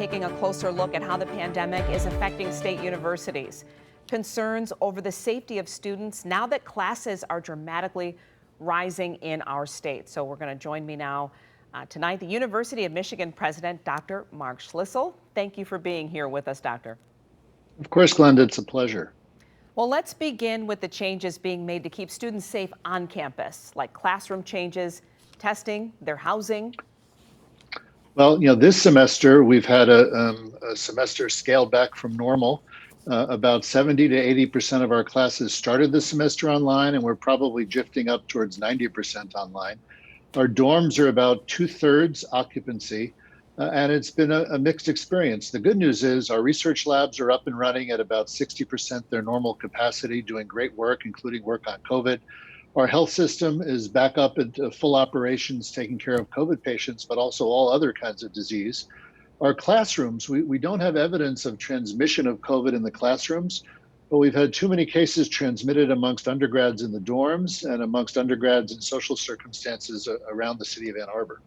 taking a closer look at how the pandemic is affecting state universities. Concerns over the safety of students now that classes are dramatically rising in our state. So we're going to join me now tonight, the University of Michigan President, Dr. Mark Schlissel. Thank you for being here with us, Doctor. Of course, Glenda, it's a pleasure. Well, let's begin with the changes being made to keep students safe on campus, like classroom changes, testing, their housing. Well, this semester we've had a semester scaled back from normal. About 70 to 80% of our classes started the semester online, and we're probably drifting up towards 90% online. Our dorms are about 2/3 occupancy, and it's been a mixed experience. The good news is our research labs are up and running at about 60% their normal capacity, doing great work, including work on COVID. Our health system is back up into full operations, taking care of COVID patients, but also all other kinds of disease. Our classrooms, we don't have evidence of transmission of COVID in the classrooms, but we've had too many cases transmitted amongst undergrads in the dorms and amongst undergrads in social circumstances around the city of Ann Arbor.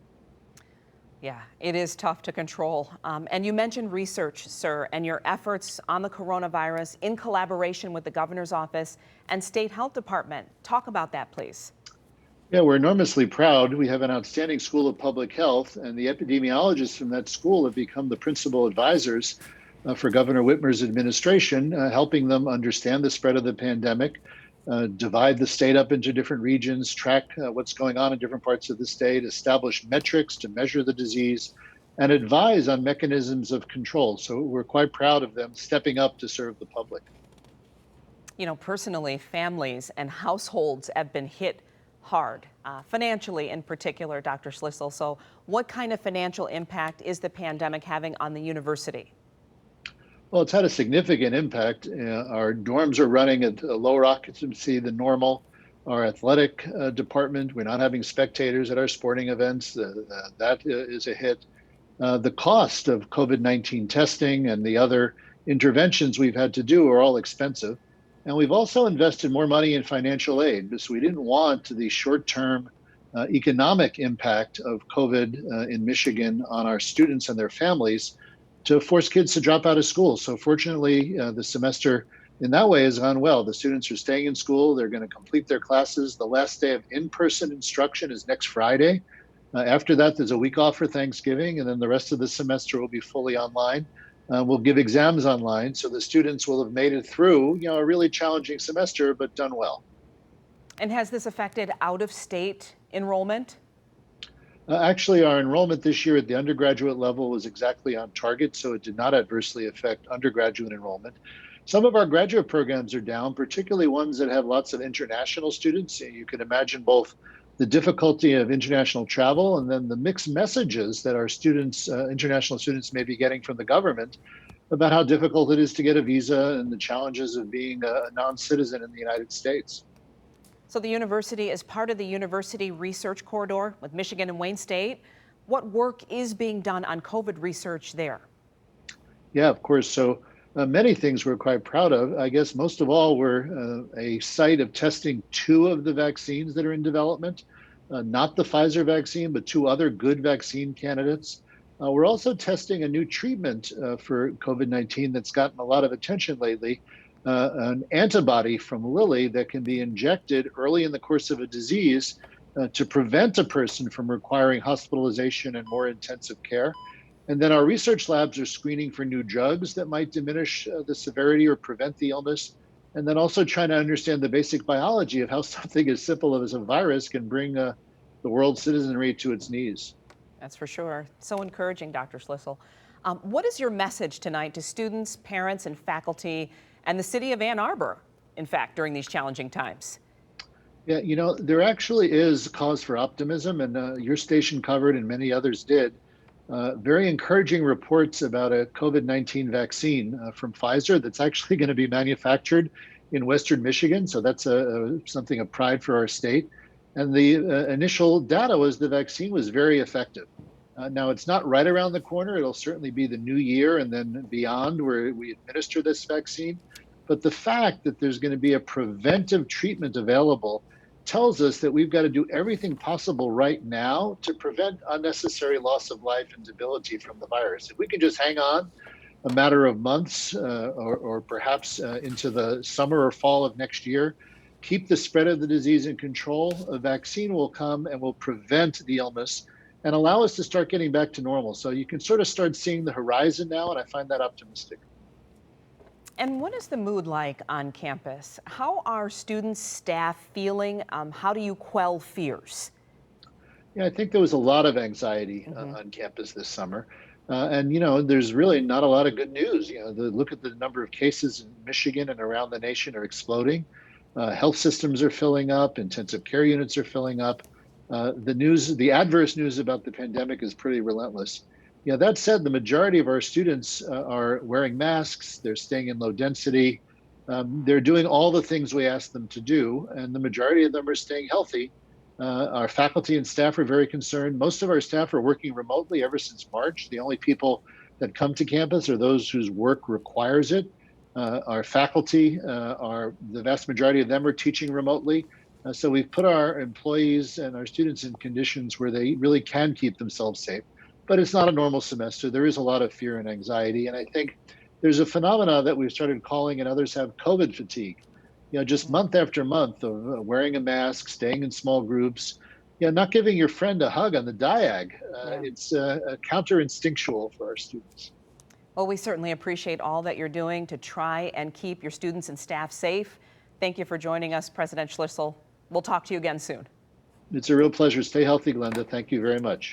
Yeah, it is tough to control. And you mentioned research, sir, and your efforts on the coronavirus in collaboration with the governor's office and state health department. Talk about that, please. Yeah, we're enormously proud. We have an outstanding school of public health, and the epidemiologists from that school have become the principal advisors for Governor Whitmer's administration, helping them understand the spread of the pandemic, divide the state up into different regions, track what's going on in different parts of the state, establish metrics to measure the disease, and advise on mechanisms of control. So we're quite proud of them stepping up to serve the public. Personally, families and households have been hit hard, financially in particular, Dr. Schlissel. So what kind of financial impact is the pandemic having on the university? Well, it's had a significant impact. Our dorms are running at a lower occupancy than normal. Our athletic department, we're not having spectators at our sporting events. That is a hit. The cost of COVID-19 testing and the other interventions we've had to do are all expensive. And we've also invested more money in financial aid because we didn't want the short-term economic impact of COVID in Michigan on our students and their families to force kids to drop out of school. So fortunately, the semester in that way has gone well. The students are staying in school. They're going to complete their classes. The last day of in-person instruction is next Friday. After that, there's a week off for Thanksgiving, and then the rest of the semester will be fully online. We'll give exams online, so the students will have made it through, a really challenging semester, but done well. And has this affected out-of-state enrollment? Actually, our enrollment this year at the undergraduate level was exactly on target, so it did not adversely affect undergraduate enrollment. Some of our graduate programs are down, particularly ones that have lots of international students. You can imagine both the difficulty of international travel and then the mixed messages that our students, international students, may be getting from the government about how difficult it is to get a visa and the challenges of being a non-citizen in the United States. So the university is part of the University Research Corridor with Michigan and Wayne State. What work is being done on COVID research there? Yeah, of course. So many things we're quite proud of. I guess most of all, we're a site of testing 2 of the vaccines that are in development, not the Pfizer vaccine, but 2 other good vaccine candidates. We're also testing a new treatment for COVID-19 that's gotten a lot of attention lately. An antibody from Lilly that can be injected early in the course of a disease to prevent a person from requiring hospitalization and more intensive care. And then our research labs are screening for new drugs that might diminish the severity or prevent the illness. And then also trying to understand the basic biology of how something as simple as a virus can bring the world's citizenry to its knees. That's for sure. So encouraging, Dr. Schlissel. What is your message tonight to students, parents, and faculty, and the city of Ann Arbor, in fact, during these challenging times? Yeah, there actually is cause for optimism, and your station covered and many others did. Very encouraging reports about a COVID-19 vaccine from Pfizer that's actually going to be manufactured in Western Michigan. So that's something of pride for our state. And the initial data was the vaccine was very effective. Now, it's not right around the corner. It'll certainly be the new year and then beyond where we administer this vaccine. But the fact that there's going to be a preventive treatment available tells us that we've got to do everything possible right now to prevent unnecessary loss of life and debility from the virus. If we can just hang on a matter of months or perhaps into the summer or fall of next year, keep the spread of the disease in control, a vaccine will come and will prevent the illness and allow us to start getting back to normal. So you can sort of start seeing the horizon now, and I find that optimistic. And what is the mood like on campus? How are students, staff feeling? How do you quell fears? Yeah, I think there was a lot of anxiety on campus this summer. And, there's really not a lot of good news. Look at the number of cases in Michigan and around the nation are exploding. Health systems are filling up, intensive care units are filling up. The adverse news about the pandemic is pretty relentless. That said, the majority of our students are wearing masks, they're staying in low density, they're doing all the things we ask them to do, and the majority of them are staying healthy. Our faculty and staff are very concerned. Most of our staff are working remotely ever since March. The only people that come to campus are those whose work requires it. Our faculty, the vast majority of them are teaching remotely. So we've put our employees and our students in conditions where they really can keep themselves safe. But it's not a normal semester. There is a lot of fear and anxiety. And I think there's a phenomena that we've started calling, and others have, COVID fatigue. Just month after month of wearing a mask, staying in small groups, not giving your friend a hug on the diag. It's counter-instinctual for our students. Well, we certainly appreciate all that you're doing to try and keep your students and staff safe. Thank you for joining us, President Schlissel. We'll talk to you again soon. It's a real pleasure. Stay healthy, Glenda. Thank you very much.